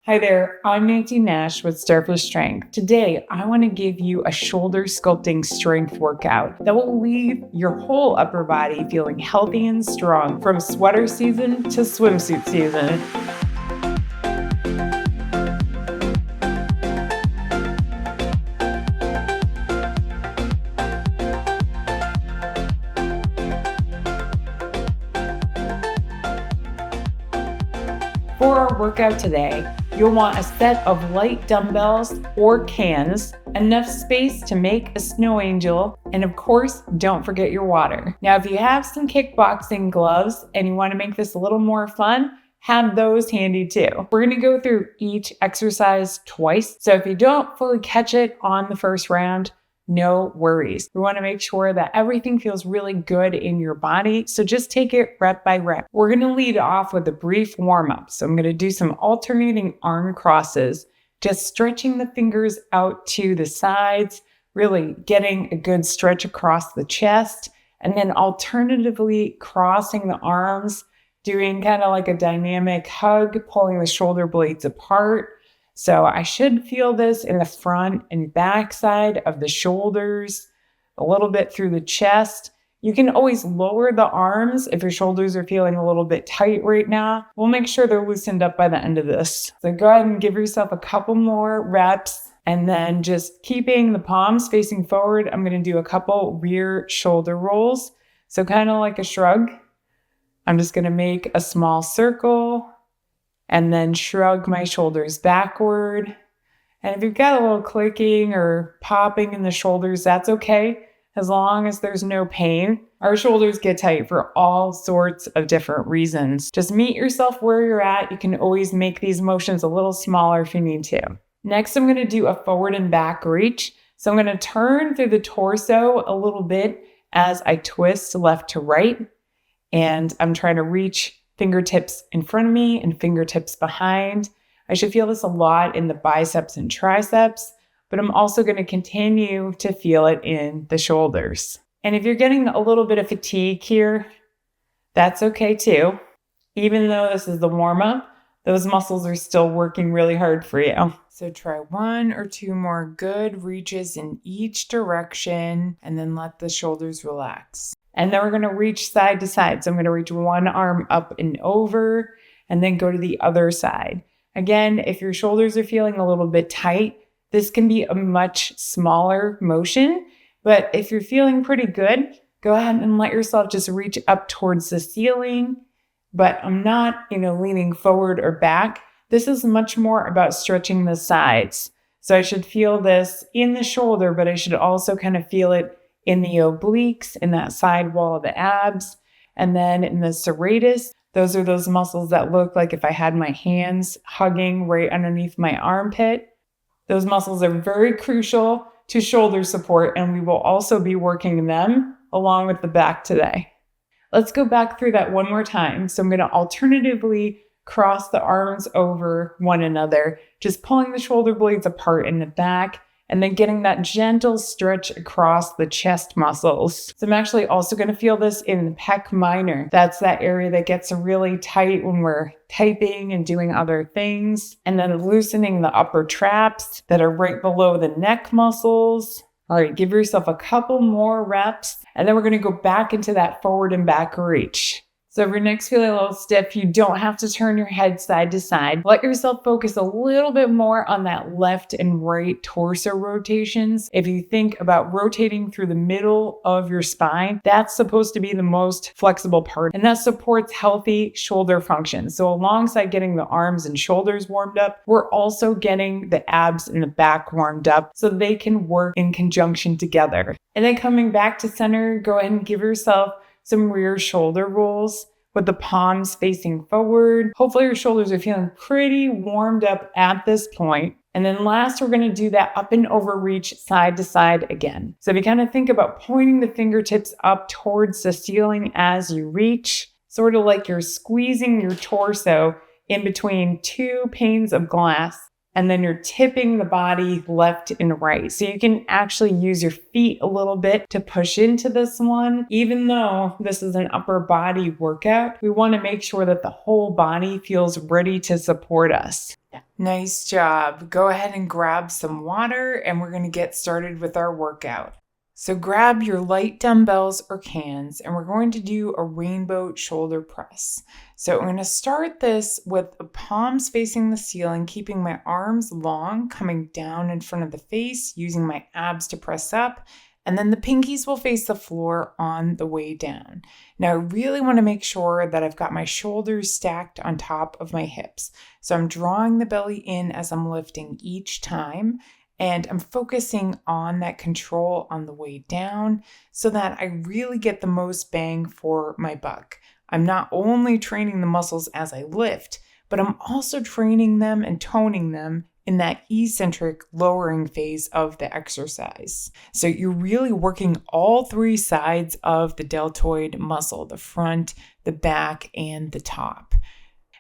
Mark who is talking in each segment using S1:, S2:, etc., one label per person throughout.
S1: Hi there, I'm Nancy Nash with Starfish Strength. Today, I want to give you a shoulder sculpting strength workout that will leave your whole upper body feeling healthy and strong from sweater season to swimsuit season. For our workout today, you'll want a set of light dumbbells or cans, enough space to make a snow angel, and of course, don't forget your water. Now, if you have some kickboxing gloves and you want to make this a little more fun, have those handy too. We're going to go through each exercise twice, so if you don't fully catch it on the first round, no worries. We want to make sure that everything feels really good in your body, so just take it rep by rep. We're going to lead off with a brief warm-up. So I'm going to do some alternating arm crosses, just stretching the fingers out to the sides, really getting a good stretch across the chest, and then alternatively crossing the arms, doing kind of like a dynamic hug, pulling the shoulder blades apart. So I should feel this in the front and back side of the shoulders, a little bit through the chest. You can always lower the arms if your shoulders are feeling a little bit tight right now. We'll make sure they're loosened up by the end of this. So go ahead and give yourself a couple more reps, and then just keeping the palms facing forward, I'm going to do a couple rear shoulder rolls. So kind of like a shrug. I'm just going to make a small circle and then shrug my shoulders backward. And if you've got a little clicking or popping in the shoulders, that's okay, as long as there's no pain. Our shoulders get tight for all sorts of different reasons. Just meet yourself where you're at. You can always make these motions a little smaller if you need to. Next, I'm gonna do a forward and back reach. So I'm gonna turn through the torso a little bit as I twist left to right. And I'm trying to reach fingertips in front of me and fingertips behind. I should feel this a lot in the biceps and triceps, but I'm also going to continue to feel it in the shoulders. And if you're getting a little bit of fatigue here, that's okay too. Even though this is the warm-up, those muscles are still working really hard for you. So try one or two more good reaches in each direction, and then let the shoulders relax. And then we're going to reach side to side. So I'm going to reach one arm up and over, and then go to the other side. Again, if your shoulders are feeling a little bit tight, this can be a much smaller motion. But if you're feeling pretty good, go ahead and let yourself just reach up towards the ceiling. But I'm not, leaning forward or back. This is much more about stretching the sides. So I should feel this in the shoulder, but I should also kind of feel it in the obliques, in that side wall of the abs, and then in the serratus. Those are those muscles that look like if I had my hands hugging right underneath my armpit. Those muscles are very crucial to shoulder support, and we will also be working them along with the back today. Let's go back through that one more time. So I'm going to alternatively cross the arms over one another, just pulling the shoulder blades apart in the back, and then getting that gentle stretch across the chest muscles. So I'm actually also going to feel this in the pec minor. That's that area that gets really tight when we're typing and doing other things. And then loosening the upper traps that are right below the neck muscles. All right, give yourself a couple more reps, and then we're going to go back into that forward and back reach. So if your neck's feeling a little stiff, you don't have to turn your head side to side. Let yourself focus a little bit more on that left and right torso rotations. If you think about rotating through the middle of your spine, that's supposed to be the most flexible part, and that supports healthy shoulder function. So alongside getting the arms and shoulders warmed up, we're also getting the abs and the back warmed up so they can work in conjunction together. And then coming back to center, go ahead and give yourself some rear shoulder rolls with the palms facing forward. Hopefully your shoulders are feeling pretty warmed up at this point. And then last, we're going to do that up and over reach side to side again. So if you kind of think about pointing the fingertips up towards the ceiling as you reach, sort of like you're squeezing your torso in between two panes of glass. And then you're tipping the body left and right. So you can actually use your feet a little bit to push into this one. Even though this is an upper body workout, we want to make sure that the whole body feels ready to support us. Nice job. Go ahead and grab some water and we're going to get started with our workout. So grab your light dumbbells or cans and we're going to do a rainbow shoulder press. So I'm going to start this with the palms facing the ceiling, keeping my arms long, coming down in front of the face, using my abs to press up, and then the pinkies will face the floor on the way down. Now I really want to make sure that I've got my shoulders stacked on top of my hips. So I'm drawing the belly in as I'm lifting each time. And I'm focusing on that control on the way down so that I really get the most bang for my buck. I'm not only training the muscles as I lift, but I'm also training them and toning them in that eccentric lowering phase of the exercise. So you're really working all three sides of the deltoid muscle, the front, the back, and the top.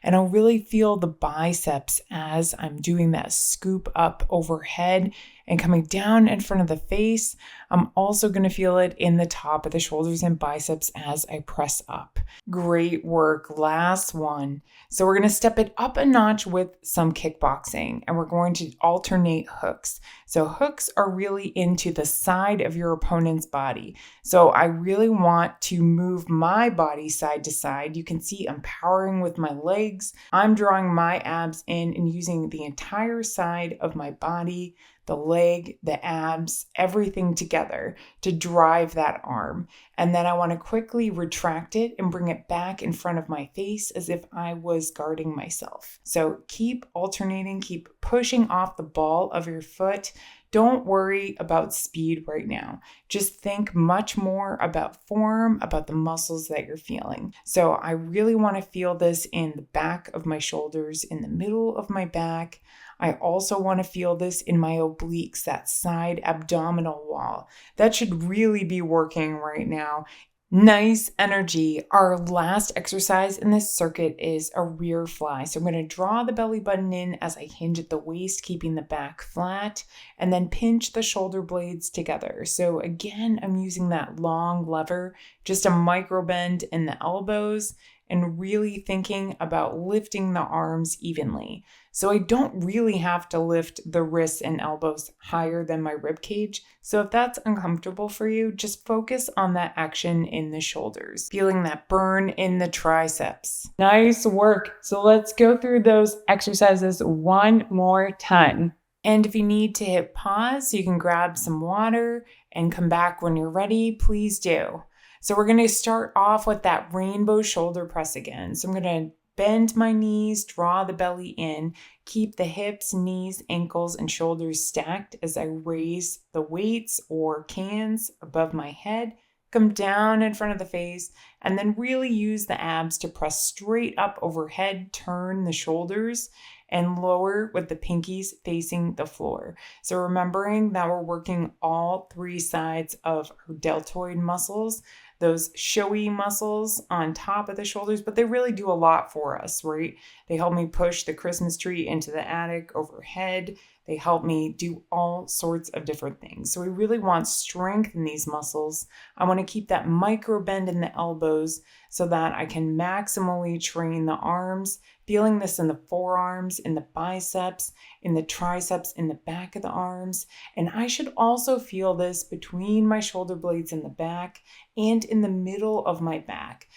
S1: And I'll really feel the biceps as I'm doing that scoop up overhead and coming down in front of the face. I'm also going to feel it in the top of the shoulders and biceps as I press up. Great work. Last one. So we're going to step it up a notch with some kickboxing and we're going to alternate hooks. So hooks are really into the side of your opponent's body. So I really want to move my body side to side. You can see I'm powering with my legs. I'm drawing my abs in and using the entire side of my body, the leg, the abs, everything together to drive that arm. And then I want to quickly retract it and bring it back in front of my face as if I was guarding myself. So keep alternating, keep pushing off the ball of your foot. Don't worry about speed right now. Just think much more about form, about the muscles that you're feeling. So I really want to feel this in the back of my shoulders, in the middle of my back. I also want to feel this in my obliques, that side abdominal wall. That should really be working right now. Nice energy. Our last exercise in this circuit is a rear fly. So I'm going to draw the belly button in as I hinge at the waist, keeping the back flat, and then pinch the shoulder blades together. So again, I'm using that long lever, just a micro bend in the elbows, and really thinking about lifting the arms evenly. So I don't really have to lift the wrists and elbows higher than my rib cage. So if that's uncomfortable for you, just focus on that action in the shoulders, feeling that burn in the triceps. Nice work. So let's go through those exercises one more time. And if you need to hit pause, you can grab some water and come back when you're ready. Please do. So we're going to start off with that rainbow shoulder press again. So I'm going to bend my knees, draw the belly in, keep the hips, knees, ankles, and shoulders stacked as I raise the weights or cans above my head, come down in front of the face, and then really use the abs to press straight up overhead, turn the shoulders, and lower with the pinkies facing the floor. So remembering that we're working all three sides of our deltoid muscles, those showy muscles on top of the shoulders, but they really do a lot for us, right? They help me push the Christmas tree into the attic overhead. They help me do all sorts of different things. So we really want strength in these muscles. I want to keep that micro bend in the elbows so that I can maximally train the arms, feeling this in the forearms, in the biceps, in the triceps, in the back of the arms. And I should also feel this between my shoulder blades in the back and in the middle of my back.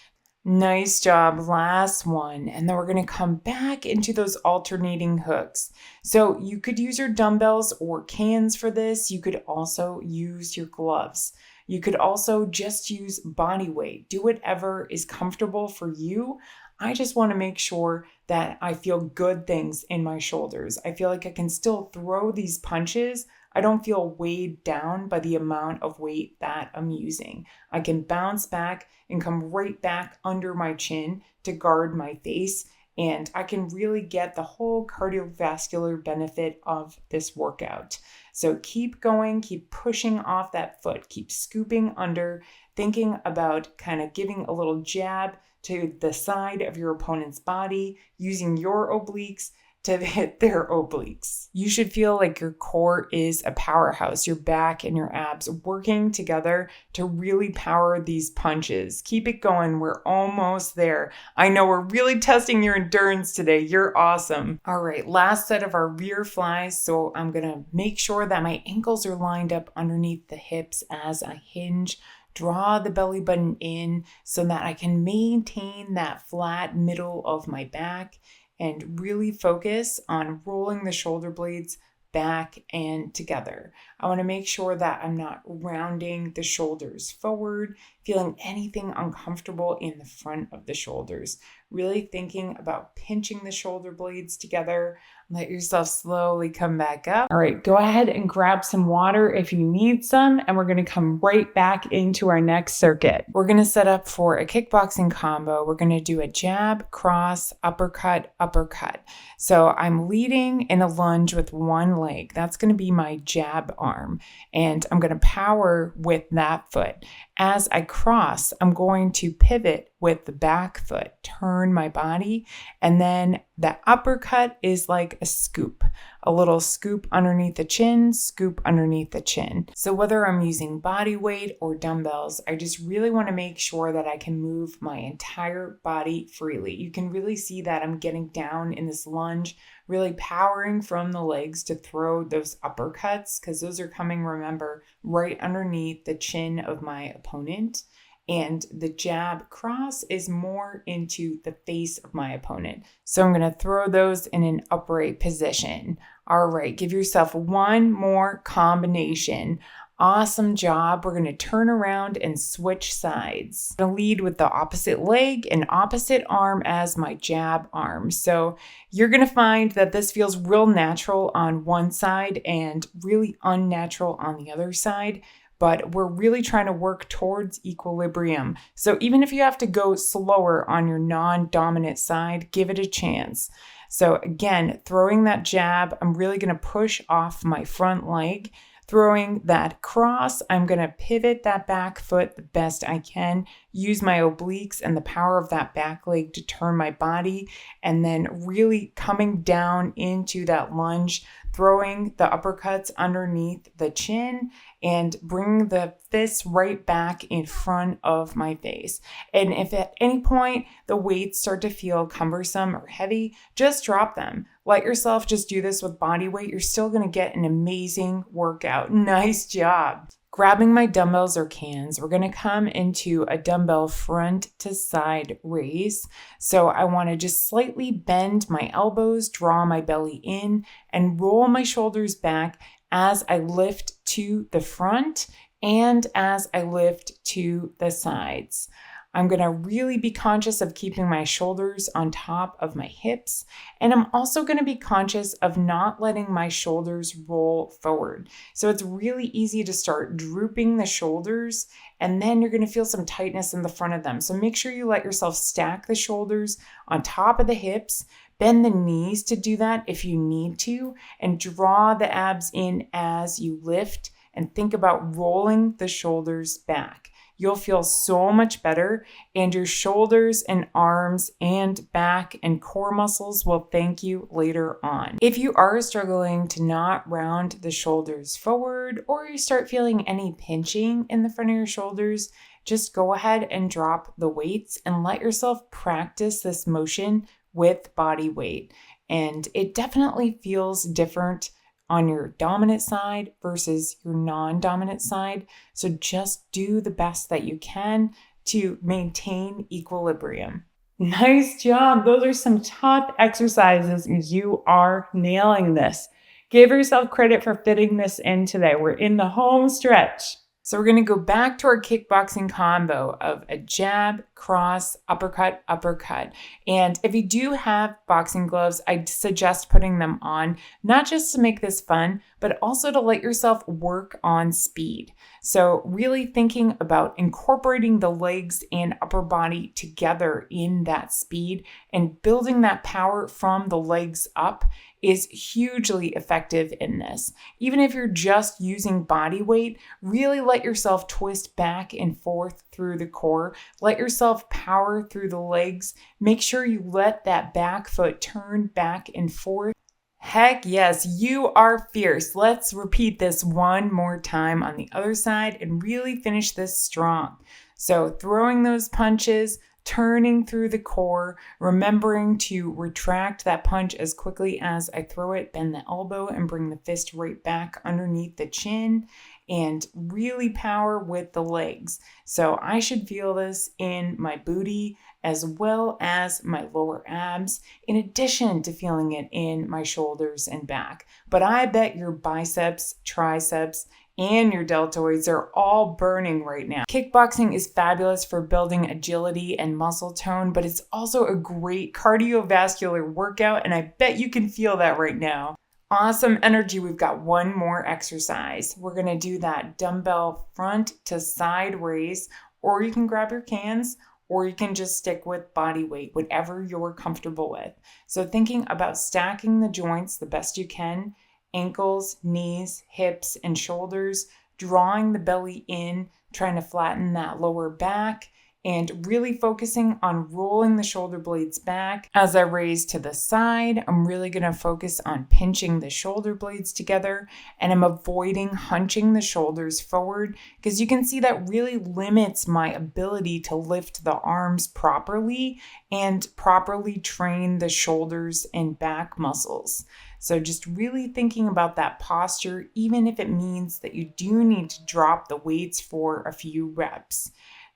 S1: Nice job. Last one. And then we're going to come back into those alternating hooks. So you could use your dumbbells or cans for this. You could also use your gloves. You could also just use body weight. Do whatever is comfortable for you. I just want to make sure that I feel good things in my shoulders. I feel like I can still throw these punches. I don't feel weighed down by the amount of weight that I'm using. I can bounce back and come right back under my chin to guard my face. And I can really get the whole cardiovascular benefit of this workout. So keep going, keep pushing off that foot, keep scooping under, thinking about kind of giving a little jab to the side of your opponent's body, using your obliques, to hit their obliques. You should feel like your core is a powerhouse, your back and your abs working together to really power these punches. Keep it going. We're almost there. I know we're really testing your endurance today. You're awesome. All right, last set of our rear flies. So I'm going to make sure that my ankles are lined up underneath the hips as I hinge. Draw the belly button in so that I can maintain that flat middle of my back and really focus on rolling the shoulder blades back and together. I want to make sure that I'm not rounding the shoulders forward, feeling anything uncomfortable in the front of the shoulders. Really thinking about pinching the shoulder blades together. Let yourself slowly come back up. All right, go ahead and grab some water if you need some, and we're going to come right back into our next circuit. We're going to set up for a kickboxing combo. We're going to do a jab, cross, uppercut, uppercut. So I'm leading in a lunge with one leg. That's going to be my jab arm, and I'm going to power with that foot. As I cross, I'm going to pivot with the back foot, turn my body, and then the uppercut is like a scoop, a little scoop underneath the chin, scoop underneath the chin. So whether I'm using body weight or dumbbells, I just really want to make sure that I can move my entire body freely. You can really see that I'm getting down in this lunge, really powering from the legs to throw those uppercuts, because those are coming, remember, right underneath the chin of my opponent. And the jab cross is more into the face of my opponent. So I'm going to throw those in an upright position. All right, give yourself one more combination. Awesome job. We're going to turn around and switch sides. I'm going to lead with the opposite leg and opposite arm as my jab arm. So you're going to find that this feels real natural on one side and really unnatural on the other side. But we're really trying to work towards equilibrium. So even if you have to go slower on your non-dominant side, give it a chance. So again, throwing that jab, I'm really going to push off my front leg. Throwing that cross, I'm going to pivot that back foot the best I can, use my obliques and the power of that back leg to turn my body, and then really coming down into that lunge, throwing the uppercuts underneath the chin and bringing the fists right back in front of my face. And if at any point the weights start to feel cumbersome or heavy, just drop them. Let yourself just do this with body weight. You're still going to get an amazing workout. Nice job. Grabbing my dumbbells or cans, we're going to come into a dumbbell front to side raise. So I want to just slightly bend my elbows, draw my belly in, and roll my shoulders back as I lift to the front and as I lift to the sides. I'm going to really be conscious of keeping my shoulders on top of my hips. And I'm also going to be conscious of not letting my shoulders roll forward. So it's really easy to start drooping the shoulders, and then you're going to feel some tightness in the front of them. So make sure you let yourself stack the shoulders on top of the hips. Bend the knees to do that if you need to, and draw the abs in as you lift, and think about rolling the shoulders back. You'll feel so much better, and your shoulders and arms and back and core muscles will thank you later on. If you are struggling to not round the shoulders forward, or you start feeling any pinching in the front of your shoulders, just go ahead and drop the weights and let yourself practice this motion with body weight. And it definitely feels different on your dominant side versus your non-dominant side. So just do the best that you can to maintain equilibrium. Nice job. Those are some tough exercises. You are nailing this. Give yourself credit for fitting this in today. We're in the home stretch. So we're going to go back to our kickboxing combo of a jab, cross, uppercut, uppercut. And if you do have boxing gloves, I'd suggest putting them on, not just to make this fun, but also to let yourself work on speed. So really thinking about incorporating the legs and upper body together in that speed and building that power from the legs up is hugely effective in this. Even if you're just using body weight, really let yourself twist back and forth through the core. Let yourself power through the legs. Make sure you let that back foot turn back and forth. Heck yes, you are fierce. Let's repeat this one more time on the other side and really finish this strong. So throwing those punches, turning through the core, remembering to retract that punch as quickly as I throw it, bend the elbow and bring the fist right back underneath the chin, and really power with the legs. So I should feel this in my booty as well as my lower abs, in addition to feeling it in my shoulders and back. But I bet your biceps, triceps, and your deltoids are all burning right now. Kickboxing is fabulous for building agility and muscle tone, but it's also a great cardiovascular workout, and I bet you can feel that right now. Awesome energy. We've got one more exercise. We're going to do that dumbbell front to side raise, or you can grab your cans, or you can just stick with body weight, whatever you're comfortable with. So thinking about stacking the joints the best you can, ankles, knees, hips, and shoulders, drawing the belly in, trying to flatten that lower back, and really focusing on rolling the shoulder blades back. As I raise to the side, I'm really going to focus on pinching the shoulder blades together, and I'm avoiding hunching the shoulders forward because you can see that really limits my ability to lift the arms properly and properly train the shoulders and back muscles. So just really thinking about that posture, even if it means that you do need to drop the weights for a few reps.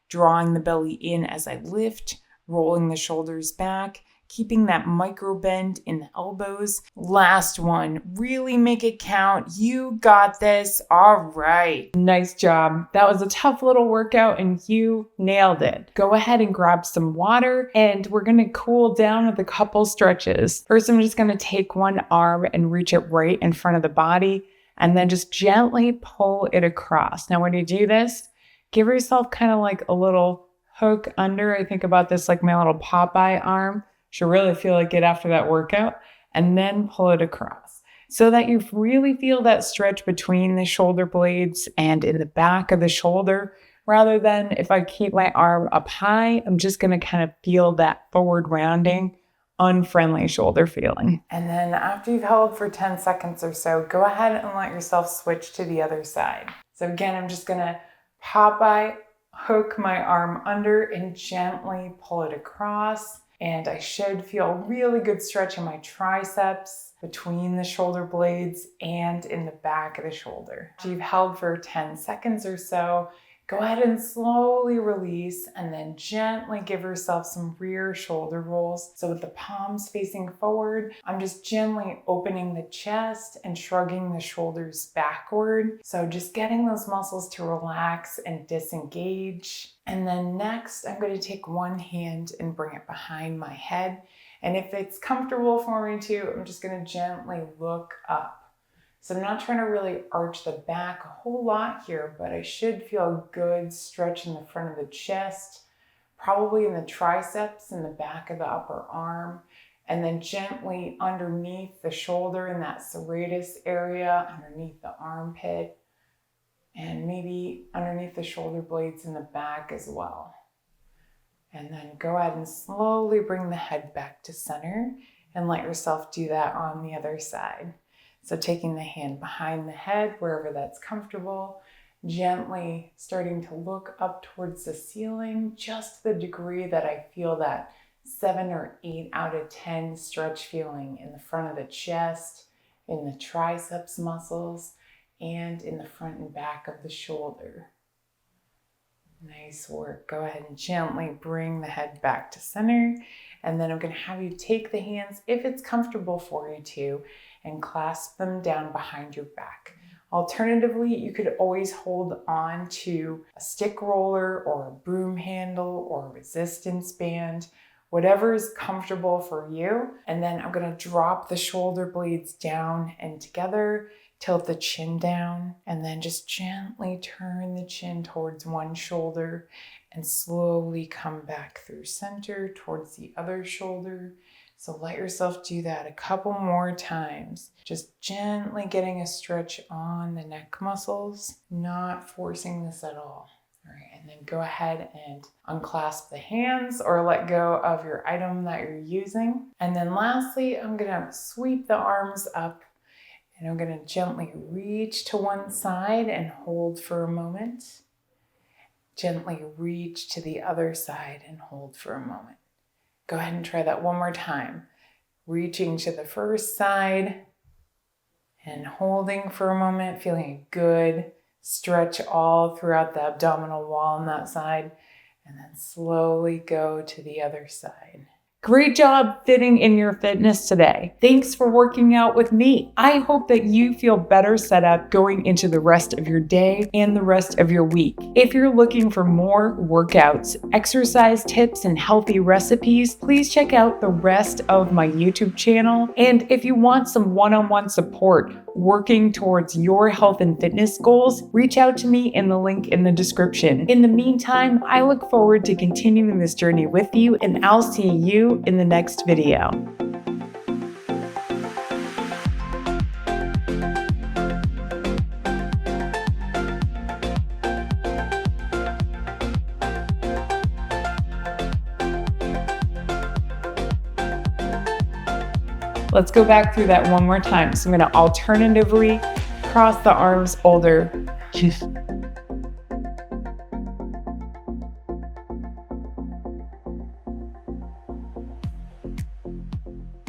S1: Drawing the belly in as I lift, rolling the shoulders back, keeping that micro bend in the elbows. Last one, really make it count. You got this. All right. Nice job. That was a tough little workout and you nailed it. Go ahead and grab some water and we're going to cool down with a couple stretches. First, I'm just going to take one arm and reach it right in front of the body and then just gently pull it across. Now, when you do this, give yourself kind of like a little hook under. I think about this like my little Popeye arm. Should really feel like it after that workout. And then pull it across so that you really feel that stretch between the shoulder blades and in the back of the shoulder. Rather than if I keep my arm up high, I'm just going to kind of feel that forward rounding, unfriendly shoulder feeling. And then after you've held for 10 seconds or so, go ahead and let yourself switch to the other side. So again, I'm just going to Popeye, hook my arm under and gently pull it across. And I should feel really good stretch in my triceps, between the shoulder blades and in the back of the shoulder. After you've held for 10 seconds or so, go ahead and slowly release and then gently give yourself some rear shoulder rolls. So with the palms facing forward, I'm just gently opening the chest and shrugging the shoulders backward. So just getting those muscles to relax and disengage. And then next, I'm going to take one hand and bring it behind my head. And if it's comfortable for me to, I'm just going to gently look up. So I'm not trying to really arch the back a whole lot here, but I should feel good stretch in the front of the chest, probably in the triceps and the back of the upper arm, and then gently underneath the shoulder in that serratus area, underneath the armpit, and maybe underneath the shoulder blades in the back as well. And then go ahead and slowly bring the head back to center and let yourself do that on the other side. So taking the hand behind the head, wherever that's comfortable, gently starting to look up towards the ceiling, just the degree that I feel that 7 or 8 out of 10 stretch feeling in the front of the chest, in the triceps muscles, and in the front and back of the shoulder. Nice work. Go ahead and gently bring the head back to center. And then I'm going to have you take the hands, if it's comfortable for you to, and clasp them down behind your back. Alternatively, you could always hold on to a stick roller or a broom handle or a resistance band, whatever is comfortable for you. And then I'm going to drop the shoulder blades down and together, tilt the chin down, and then just gently turn the chin towards one shoulder and slowly come back through center towards the other shoulder. So let yourself do that a couple more times. Just gently getting a stretch on the neck muscles, not forcing this at all. All right, and then go ahead and unclasp the hands or let go of your item that you're using. And then lastly, I'm gonna sweep the arms up and I'm gonna gently reach to one side and hold for a moment. Gently reach to the other side and hold for a moment. Go ahead and try that one more time. Reaching to the first side and holding for a moment, feeling a good stretch all throughout the abdominal wall on that side, and then slowly go to the other side. Great job fitting in your fitness today. Thanks for working out with me. I hope that you feel better set up going into the rest of your day and the rest of your week. If you're looking for more workouts, exercise tips, and healthy recipes, please check out the rest of my YouTube channel. And if you want some one-on-one support working towards your health and fitness goals, reach out to me in the link in the description. In the meantime, I look forward to continuing this journey with you, and I'll see you in the next video. Let's go back through that one more time. So I'm going to alternatively cross the arms, shoulder,